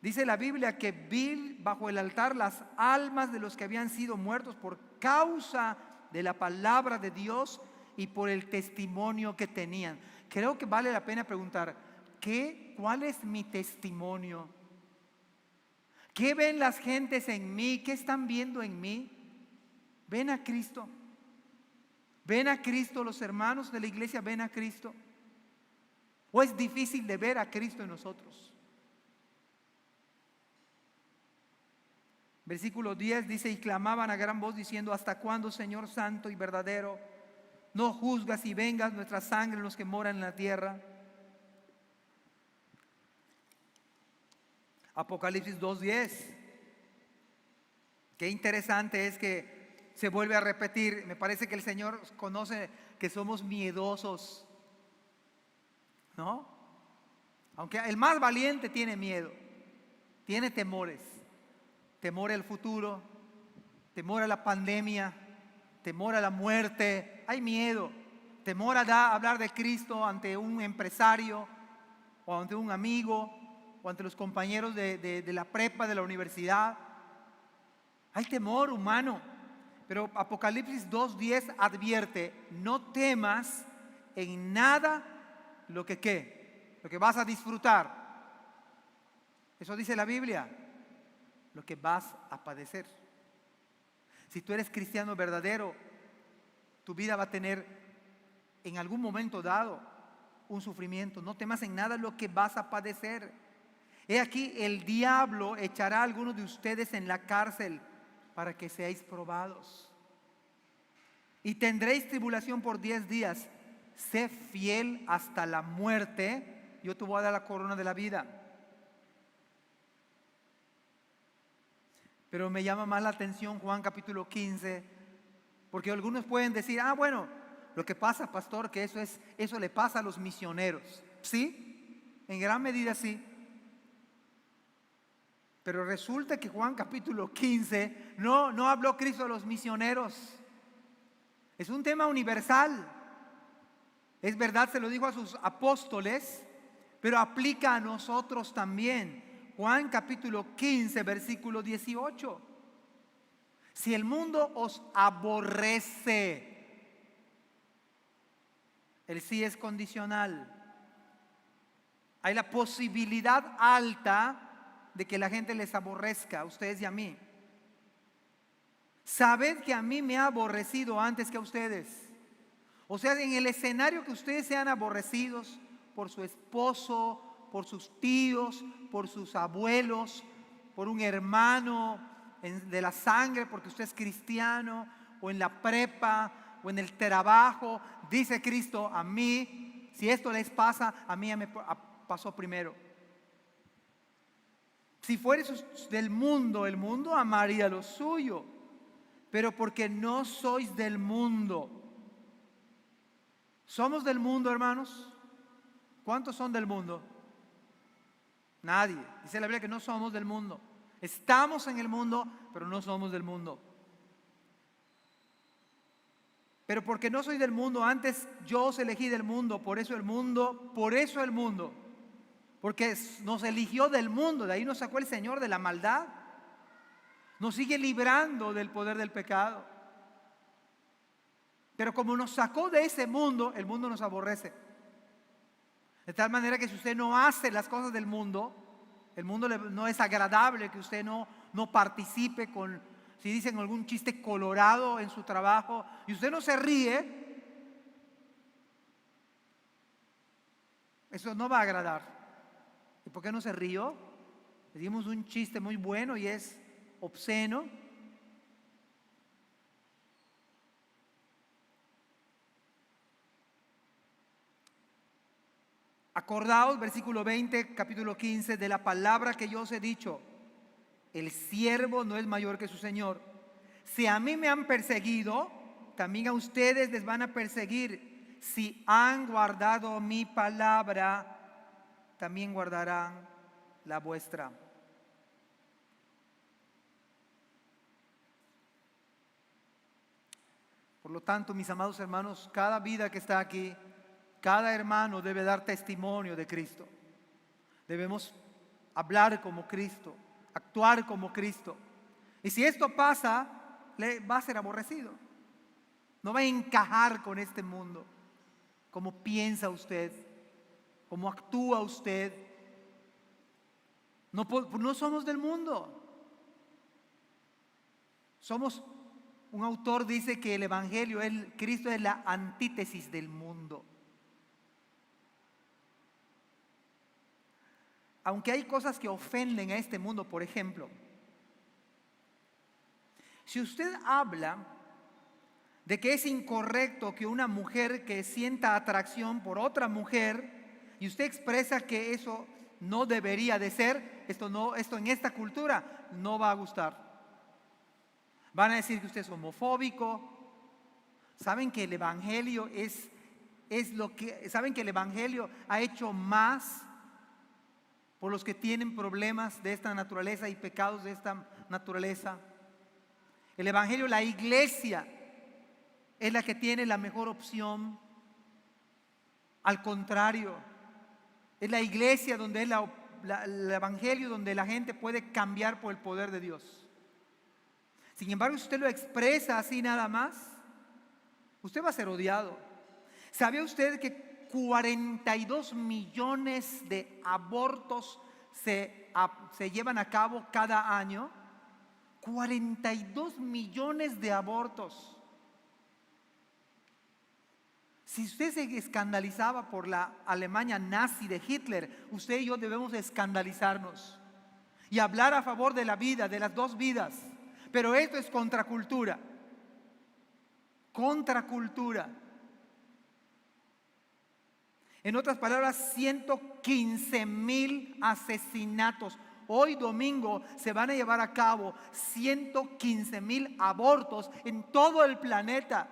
Dice la Biblia que vi bajo el altar las almas de los que habían sido muertos por causa de la palabra de Dios y por el testimonio que tenían. Creo que vale la pena preguntar, ¿cuál es mi testimonio? ¿Qué ven las gentes en mí? ¿Qué están viendo en mí? ¿Ven a Cristo? ¿Ven a Cristo? Los hermanos de la iglesia ven a Cristo. ¿O es difícil de ver a Cristo en nosotros? Versículo 10 dice: y clamaban a gran voz diciendo: ¿hasta cuándo, Señor santo y verdadero, no juzgas y vengas nuestra sangre en los que moran en la tierra? Apocalipsis 2:10. Qué interesante es que se vuelve a repetir. Me parece que el Señor conoce que somos miedosos, ¿no? Aunque el más valiente tiene miedo, tiene temores. Temor al futuro, temor a la pandemia, temor a la muerte. Hay miedo. Temor a hablar de Cristo ante un empresario o ante un amigo o ante los compañeros de la prepa, de la universidad. Hay temor humano. Pero Apocalipsis 2:10 advierte: no temas en nada lo que vas a disfrutar. Eso dice la Biblia, lo que vas a padecer. Si tú eres cristiano verdadero, tu vida va a tener en algún momento dado un sufrimiento. No temas en nada lo que vas a padecer. He aquí, el diablo echará a algunos de ustedes en la cárcel para que seáis probados. Y tendréis tribulación por 10 días. Sé fiel hasta la muerte, yo te voy a dar la corona de la vida. Pero me llama más la atención Juan capítulo 15, porque algunos pueden decir: bueno, lo que pasa, pastor, que eso le pasa a los misioneros. Sí, en gran medida sí. Pero resulta que Juan capítulo 15 no habló Cristo a los misioneros. Es un tema universal. Es verdad, se lo dijo a sus apóstoles, pero aplica a nosotros también. Juan capítulo 15, versículo 18. Si el mundo os aborrece, el sí es condicional. Hay la posibilidad alta de que la gente les aborrezca a ustedes y a mí. Sabed que a mí me ha aborrecido antes que a ustedes. O sea, en el escenario que ustedes sean aborrecidos por su esposo, por sus tíos, por sus abuelos, por un hermano de la sangre, porque usted es cristiano, o en la prepa, o en el trabajo, dice Cristo: a mí, si esto les pasa, a mí ya me pasó primero. Si fueres del mundo, el mundo amaría lo suyo, pero porque no sois del mundo. ¿Somos del mundo, hermanos? ¿Cuántos son del mundo? Nadie. Dice la Biblia que no somos del mundo. Estamos en el mundo, pero no somos del mundo. Pero porque no soy del mundo, antes yo os elegí del mundo, por eso el mundo, porque nos eligió del mundo, de ahí nos sacó el Señor de la maldad, nos sigue librando del poder del pecado. Pero como nos sacó de ese mundo, el mundo nos aborrece. De tal manera que si usted no hace las cosas del mundo, el mundo no es agradable que usted no participe con, si dicen algún chiste colorado en su trabajo y usted no se ríe, eso no va a agradar. ¿Y por qué no se rió? Le dimos un chiste muy bueno y es obsceno. Acordaos, versículo 20, capítulo 15, de la palabra que yo os he dicho. El siervo no es mayor que su Señor. Si a mí me han perseguido, también a ustedes les van a perseguir. Si han guardado mi palabra, también guardarán la vuestra. Por lo tanto, mis amados hermanos, cada vida que está aquí, cada hermano debe dar testimonio de Cristo. Debemos hablar como Cristo, actuar como Cristo. Y si esto pasa, le va a ser aborrecido. No va a encajar con este mundo. Cómo piensa usted, cómo actúa usted. No somos del mundo. Un autor dice que el Evangelio, Cristo es la antítesis del mundo. Aunque hay cosas que ofenden a este mundo, por ejemplo, si usted habla de que es incorrecto que una mujer que sienta atracción por otra mujer y usted expresa que eso no debería de ser, esto en esta cultura no va a gustar. Van a decir que usted es homofóbico. Saben que el Evangelio saben que el Evangelio ha hecho más por los que tienen problemas de esta naturaleza y pecados de esta naturaleza. El Evangelio, la iglesia, es la que tiene la mejor opción. Al contrario, es la iglesia donde es el Evangelio, donde la gente puede cambiar por el poder de Dios. Sin embargo, si usted lo expresa así nada más, usted va a ser odiado. ¿Sabía usted que 42 millones de abortos se llevan a cabo cada año? 42 millones de abortos. Si usted se escandalizaba por la Alemania nazi de Hitler, usted y yo debemos escandalizarnos y hablar a favor de la vida, de las dos vidas. Pero esto es contracultura. Contracultura. En otras palabras, 115,000 asesinatos. Hoy domingo se van a llevar a cabo 115,000 abortos en todo el planeta.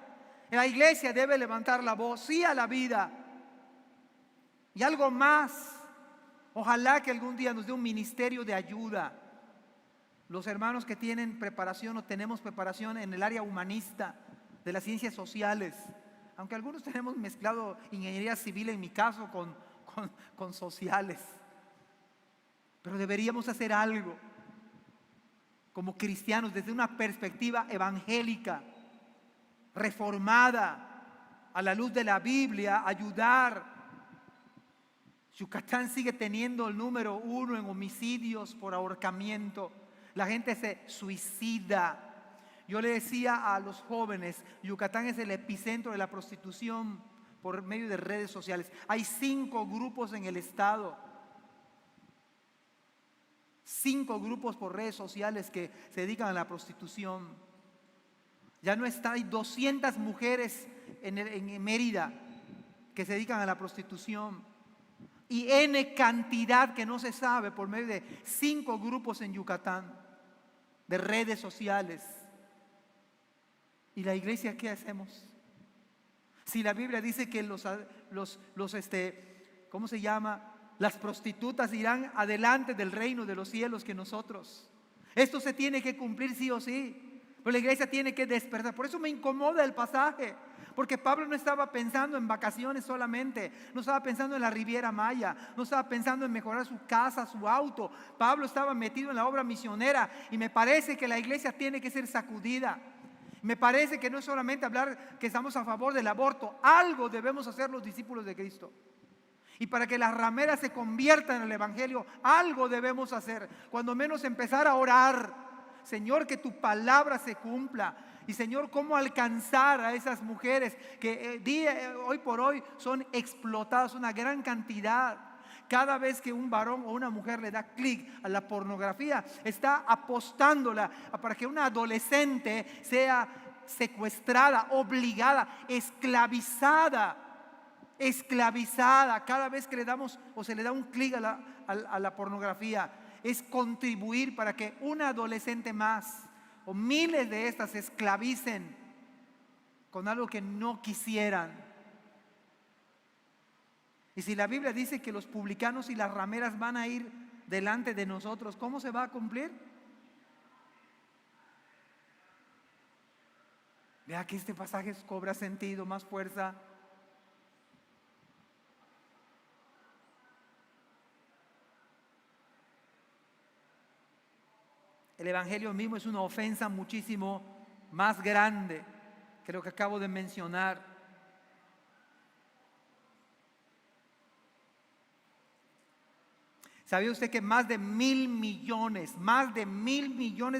La iglesia debe levantar la voz, sí a la vida. Y algo más, ojalá que algún día nos dé un ministerio de ayuda. Los hermanos que tienen preparación o tenemos preparación en el área humanista, de las ciencias sociales, aunque algunos tenemos mezclado ingeniería civil en mi caso con sociales. Pero deberíamos hacer algo como cristianos desde una perspectiva evangélica, reformada, a la luz de la Biblia, ayudar. Yucatán sigue teniendo el número 1 en homicidios por ahorcamiento. La gente se suicida. Yo le decía a los jóvenes, Yucatán es el epicentro de la prostitución por medio de redes sociales. Hay 5 grupos en el estado. 5 grupos por redes sociales que se dedican a la prostitución. Ya no está, hay 200 mujeres en Mérida que se dedican a la prostitución. Y N cantidad que no se sabe por medio de 5 grupos en Yucatán, de redes sociales. ¿Y la iglesia qué hacemos? Si la Biblia dice que ¿cómo se llama? Las prostitutas irán adelante del reino de los cielos que nosotros. Esto se tiene que cumplir sí o sí. Pero la iglesia tiene que despertar. Por eso me incomoda el pasaje. Porque Pablo no estaba pensando en vacaciones solamente. No estaba pensando en la Riviera Maya. No estaba pensando en mejorar su casa, su auto. Pablo estaba metido en la obra misionera. Y me parece que la iglesia tiene que ser sacudida. Me parece que no es solamente hablar que estamos a favor del aborto. Algo debemos hacer los discípulos de Cristo. Y para que las rameras se conviertan en el evangelio, algo debemos hacer. Cuando menos empezar a orar. Señor, que tu palabra se cumpla. Y Señor, cómo alcanzar a esas mujeres que hoy por hoy son explotadas, una gran cantidad. Cada vez que un varón o una mujer le da clic a la pornografía, está apostándola para que una adolescente sea secuestrada, obligada, esclavizada. Cada vez que le damos o se le da un clic a la pornografía, es contribuir para que una adolescente más o miles de estas se esclavicen con algo que no quisieran. Y si la Biblia dice que los publicanos y las rameras van a ir delante de nosotros, ¿cómo se va a cumplir? Vea que este pasaje cobra sentido, más fuerza. El evangelio mismo es una ofensa muchísimo más grande que lo que acabo de mencionar. ¿Sabía usted que más de 1.000 millones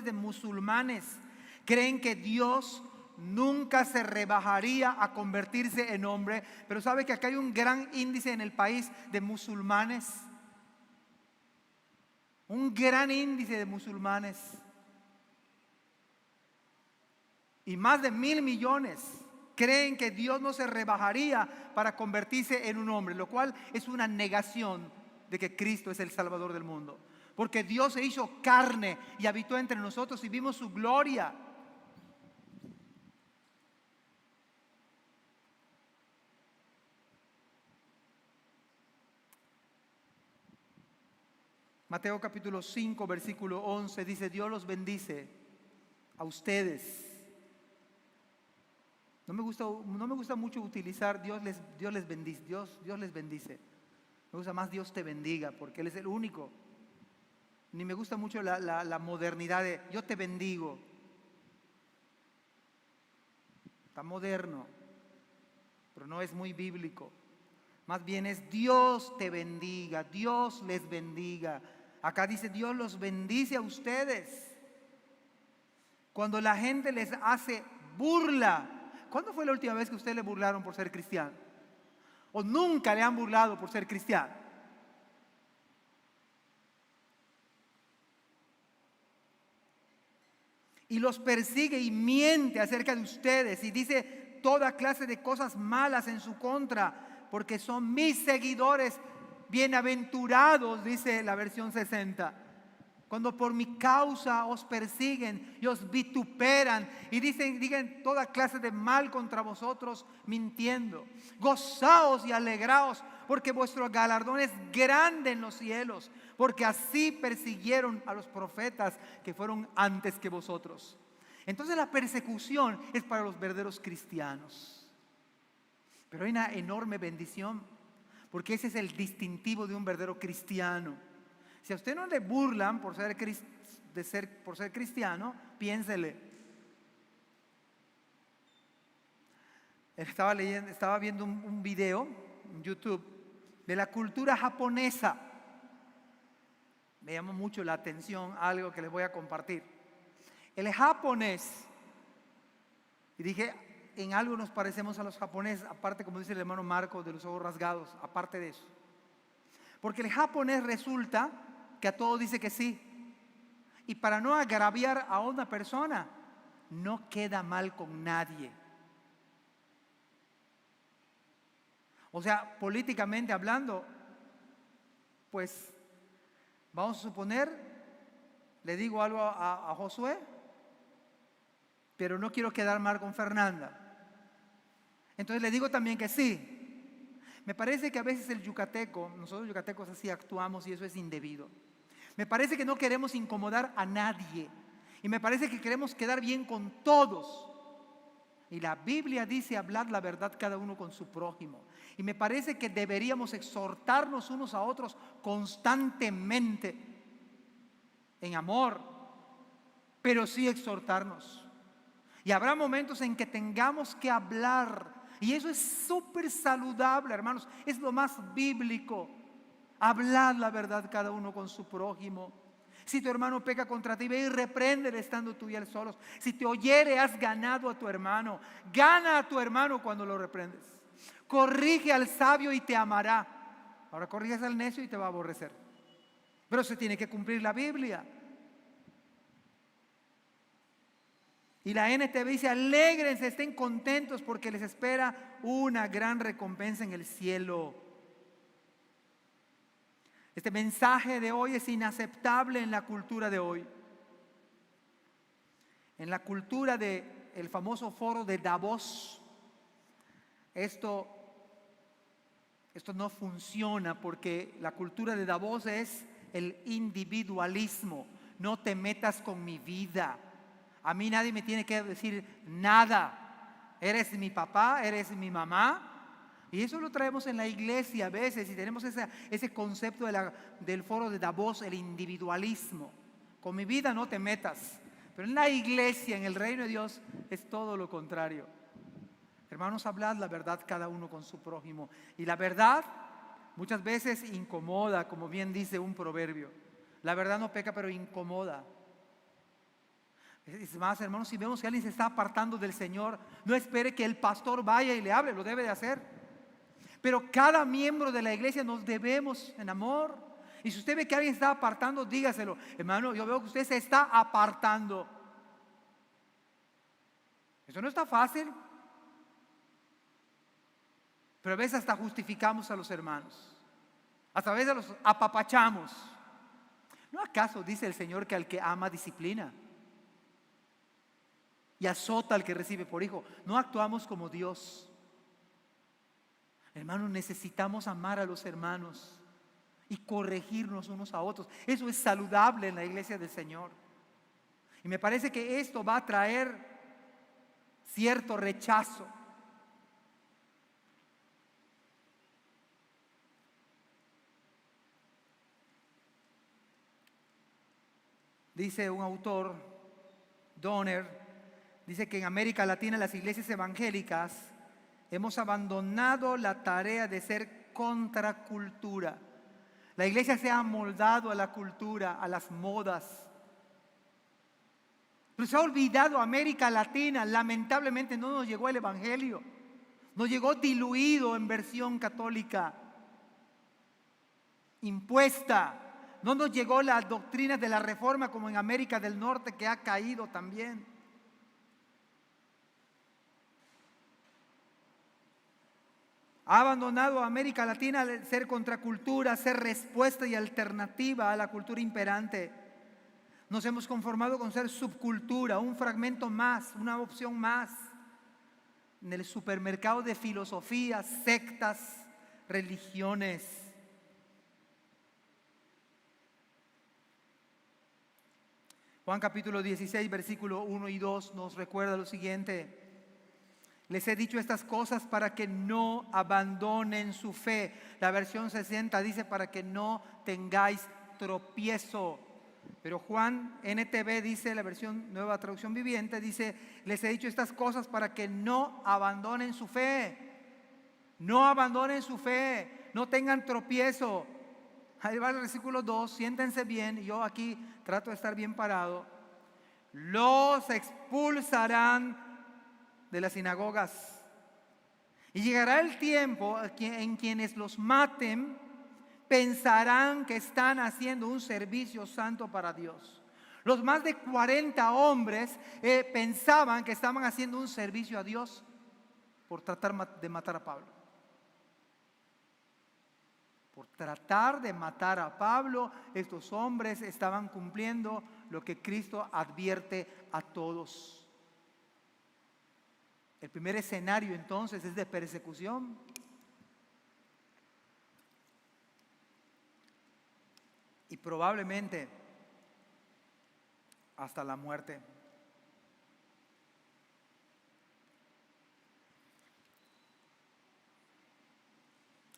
de musulmanes creen que Dios nunca se rebajaría a convertirse en hombre? Pero ¿sabe que acá hay un gran índice en el país de musulmanes? Un gran índice de musulmanes. Y más de 1.000 millones creen que Dios no se rebajaría para convertirse en un hombre, lo cual es una negación de que Cristo es el Salvador del mundo. Porque Dios se hizo carne y habitó entre nosotros y vimos su gloria. Mateo capítulo 5, versículo 11 dice: Dios los bendice a ustedes. No me gusta mucho utilizar Dios les bendice, Dios les bendice. Me gusta más Dios te bendiga, porque Él es el único. Ni me gusta mucho la modernidad de yo te bendigo. Está moderno, pero no es muy bíblico. Más bien es Dios te bendiga, Dios les bendiga. Acá dice Dios los bendice a ustedes. Cuando la gente les hace burla. ¿Cuándo fue la última vez que usted le burlaron por ser cristiano? ¿O nunca le han burlado por ser cristiano? Y los persigue y miente acerca de ustedes y dice toda clase de cosas malas en su contra, porque son mis seguidores. Bienaventurados, dice la versión 60. Cuando por mi causa os persiguen y os vituperan y digan toda clase de mal contra vosotros mintiendo. Gozaos y alegraos, porque vuestro galardón es grande en los cielos, porque así persiguieron a los profetas que fueron antes que vosotros. Entonces la persecución es para los verdaderos cristianos. Pero hay una enorme bendición, porque ese es el distintivo de un verdadero cristiano. Si a usted no le burlan por ser cristiano, piénsele. Estaba viendo un video en YouTube de la cultura japonesa. Me llamó mucho la atención algo que les voy a compartir. El japonés, y dije, en algo nos parecemos a los japoneses, aparte, como dice el hermano Marco, de los ojos rasgados, aparte de eso. Porque el japonés resulta que a todo dice que sí. Y para no agraviar a una persona, no queda mal con nadie. O sea, políticamente hablando, pues vamos a suponer, le digo algo a Josué, pero no quiero quedar mal con Fernanda. Entonces le digo también que sí. Me parece que a veces el yucateco, nosotros yucatecos así actuamos y eso es indebido. Me parece que no queremos incomodar a nadie y me parece que queremos quedar bien con todos. Y la Biblia dice hablar la verdad cada uno con su prójimo. Y me parece que deberíamos exhortarnos unos a otros constantemente en amor, pero sí exhortarnos. Y habrá momentos en que tengamos que hablar. Y eso es súper saludable, hermanos. Es lo más bíblico. Hablar la verdad cada uno con su prójimo. Si tu hermano peca contra ti, ve y repréndele estando tú y él solos. Si te oyere, has ganado a tu hermano. Gana a tu hermano cuando lo reprendes. Corrige al sabio y te amará. Ahora corriges al necio y te va a aborrecer. Pero se tiene que cumplir la Biblia. Y la NTV dice: alégrense, estén contentos porque les espera una gran recompensa en el cielo. Este mensaje de hoy es inaceptable en la cultura de hoy. En la cultura del famoso foro de Davos, esto no funciona porque la cultura de Davos es el individualismo. No te metas con mi vida. A mí nadie me tiene que decir nada. Eres mi papá, eres mi mamá. Y eso lo traemos en la iglesia a veces y tenemos ese concepto del foro de Davos, el individualismo. Con mi vida no te metas. Pero en la iglesia, en el reino de Dios, es todo lo contrario. Hermanos, hablad la verdad cada uno con su prójimo. Y la verdad muchas veces incomoda, como bien dice un proverbio. La verdad no peca, pero incomoda. Es más, hermanos, si vemos que alguien se está apartando del Señor, no espere que el pastor vaya y le hable, lo debe de hacer. Pero cada miembro de la iglesia nos debemos en amor. Y si usted ve que alguien está apartando, dígaselo: hermano, yo veo que usted se está apartando. Eso no está fácil. Pero a veces hasta justificamos a los hermanos. Hasta a veces los apapachamos. ¿No acaso dice el Señor que al que ama disciplina y azota al que recibe por hijo? No actuamos como Dios. Hermanos, necesitamos amar a los hermanos y corregirnos unos a otros. Eso es saludable en la iglesia del Señor. Y me parece que esto va a traer cierto rechazo. Dice un autor, Donner, dice que en América Latina las iglesias evangélicas hemos abandonado la tarea de ser contracultura. La iglesia se ha amoldado a la cultura, a las modas. Pero se ha olvidado América Latina. Lamentablemente no nos llegó el evangelio. Nos llegó diluido en versión católica, impuesta. No nos llegó la doctrina de la reforma como en América del Norte, que ha caído también. Ha abandonado a América Latina al ser contracultura, ser respuesta y alternativa a la cultura imperante. Nos hemos conformado con ser subcultura, un fragmento más, una opción más en el supermercado de filosofías, sectas, religiones. Juan capítulo 16, versículo 1 y 2 nos recuerda lo siguiente: les he dicho estas cosas para que no abandonen su fe. La versión 60 dice para que no tengáis tropiezo. Pero Juan NTV dice, la versión Nueva Traducción Viviente, dice: les he dicho estas cosas para que no abandonen su fe. No abandonen su fe, no tengan tropiezo. Ahí va el versículo 2, siéntense bien. Yo aquí trato de estar bien parado. Los expulsarán de las sinagogas. Y llegará el tiempo en quienes los maten pensarán que están haciendo un servicio santo para Dios. Los más de 40 hombres pensaban que estaban haciendo un servicio a Dios por tratar de matar a Pablo. Por tratar de matar a Pablo, estos hombres estaban cumpliendo lo que Cristo advierte a todos. El primer escenario entonces es de persecución. y probablemente hasta la muerte.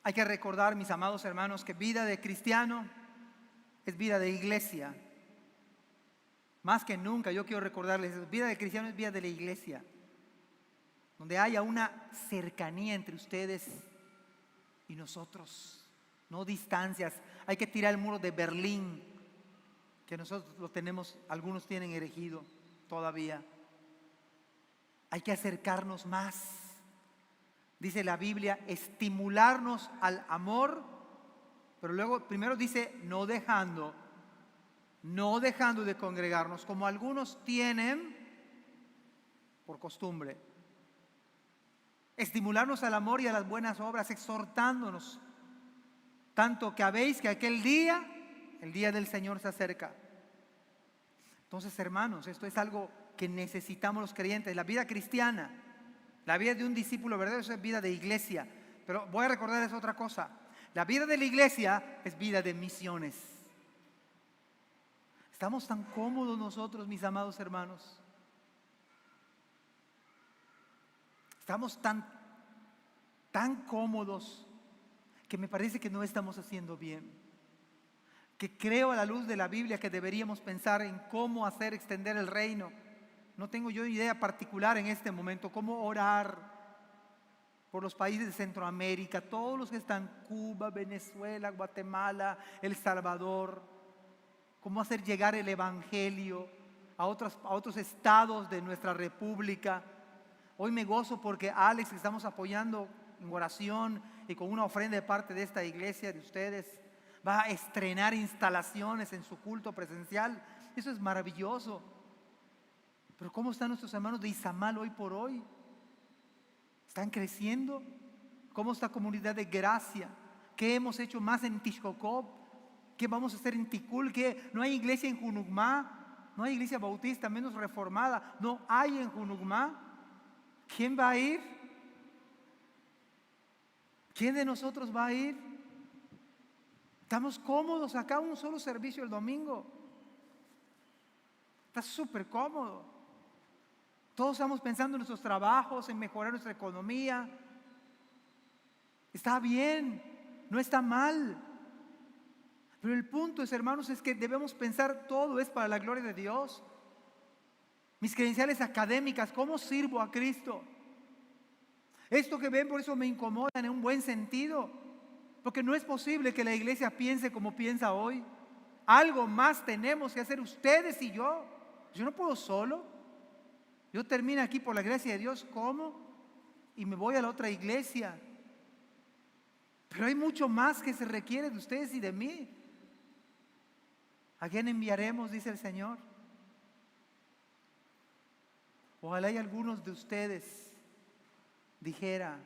Hay que recordar, mis amados hermanos, que vida de cristiano es vida de iglesia. Más que nunca yo quiero recordarles, vida de cristiano es vida de la iglesia, donde haya una cercanía entre ustedes y nosotros, no distancias. Hay que tirar el muro de Berlín, que nosotros lo tenemos, algunos tienen erigido todavía. Hay que acercarnos más. Dice la Biblia, estimularnos al amor, pero luego primero dice, no dejando de congregarnos, como algunos tienen por costumbre. Estimularnos al amor y a las buenas obras, exhortándonos, tanto que habéis que aquel día, el día del Señor se acerca. Entonces, hermanos, esto es algo que necesitamos los creyentes. La vida cristiana, la vida de un discípulo verdadero, eso es vida de iglesia. Pero voy a recordarles otra cosa. La vida de la iglesia es vida de misiones. Estamos tan cómodos nosotros, mis amados hermanos. Estamos tan cómodos que me parece que no estamos haciendo bien. Que creo a la luz de la Biblia que deberíamos pensar en cómo hacer extender el reino. No tengo yo idea particular en este momento, cómo orar por los países de Centroamérica, todos los que están, Cuba, Venezuela, Guatemala, El Salvador, cómo hacer llegar el evangelio a otros estados de nuestra república. Hoy me gozo porque Alex, que estamos apoyando en oración y con una ofrenda de parte de esta iglesia, de ustedes, va a estrenar instalaciones en su culto presencial. Eso es maravilloso. Pero ¿cómo están nuestros hermanos de Izamal hoy por hoy? ¿Están creciendo? ¿Cómo está Comunidad de Gracia? ¿Qué hemos hecho más en Tixcocop? ¿Qué vamos a hacer en Ticul? ¿Qué? ¿No hay iglesia en Junucmá? ¿No hay iglesia bautista menos reformada? ¿No hay en Junucmá? ¿Quién va a ir? ¿Quién de nosotros va a ir? Estamos cómodos acá, un solo servicio el domingo. Está súper cómodo. Todos estamos pensando en nuestros trabajos, en mejorar nuestra economía. Está bien, no está mal. Pero el punto es, hermanos, es que debemos pensar todo es para la gloria de Dios. Mis credenciales académicas, ¿cómo sirvo a Cristo? Esto que ven, por eso me incomoda en un buen sentido. Porque no es posible que la iglesia piense como piensa hoy. Algo más tenemos que hacer ustedes y yo. Yo no puedo solo. Yo termino aquí por la gracia de Dios, ¿cómo? Y me voy a la otra iglesia. Pero hay mucho más que se requiere de ustedes y de mí. ¿A quién enviaremos? Dice el Señor. Ojalá y algunos de ustedes dijera,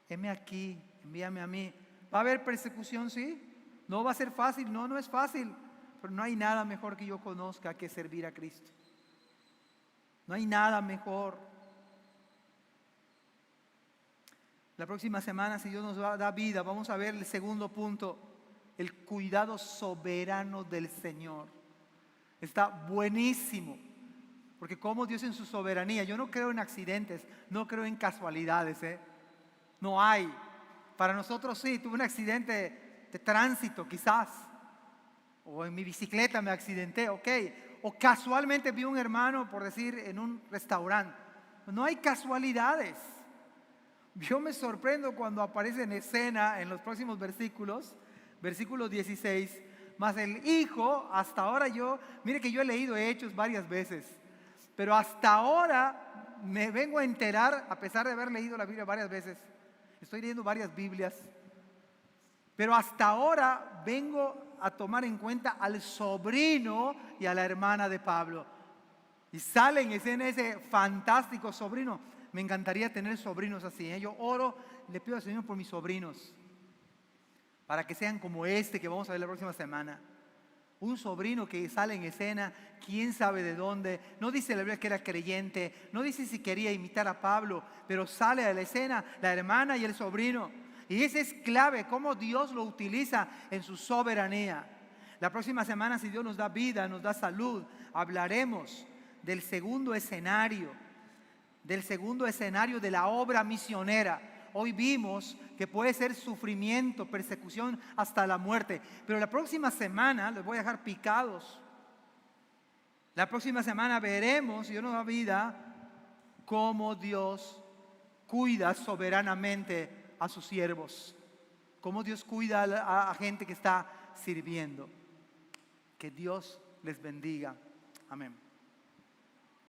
heme aquí, envíame a mí. ¿Va a haber persecución? Sí. ¿No va a ser fácil? No, no es fácil. Pero no hay nada mejor que yo conozca que servir a Cristo. No hay nada mejor. La próxima semana, si Dios nos da vida, vamos a ver el segundo punto, el cuidado soberano del Señor. Está buenísimo, porque como Dios en su soberanía, yo no creo en accidentes, no creo en casualidades, no hay. Para nosotros sí, tuve un accidente de tránsito quizás, o en mi bicicleta me accidenté, ok. O casualmente vi un hermano, por decir, en un restaurante. No hay casualidades. Yo me sorprendo cuando aparece en escena en los próximos versículos, versículo 16, más el hijo, hasta ahora mire que yo he leído Hechos varias veces, pero hasta ahora me vengo a enterar, a pesar de haber leído la Biblia varias veces, estoy leyendo varias Biblias, pero hasta ahora vengo a tomar en cuenta al sobrino y a la hermana de Pablo. Y sale en escena ese fantástico sobrino. Me encantaría tener sobrinos así. Yo oro, le pido al Señor por mis sobrinos, para que sean como este que vamos a ver la próxima semana. Un sobrino que sale en escena, quién sabe de dónde. No dice la Biblia que era creyente, no dice si quería imitar a Pablo, pero sale a la escena la hermana y el sobrino. Y ese es clave, cómo Dios lo utiliza en su soberanía. La próxima semana, si Dios nos da vida, nos da salud, hablaremos del segundo escenario de la obra misionera. Hoy vimos que puede ser sufrimiento, persecución hasta la muerte. Pero la próxima semana, les voy a dejar picados. La próxima semana veremos, si Dios nos da vida, cómo Dios cuida soberanamente a sus siervos. Cómo Dios cuida a gente que está sirviendo. Que Dios les bendiga. Amén.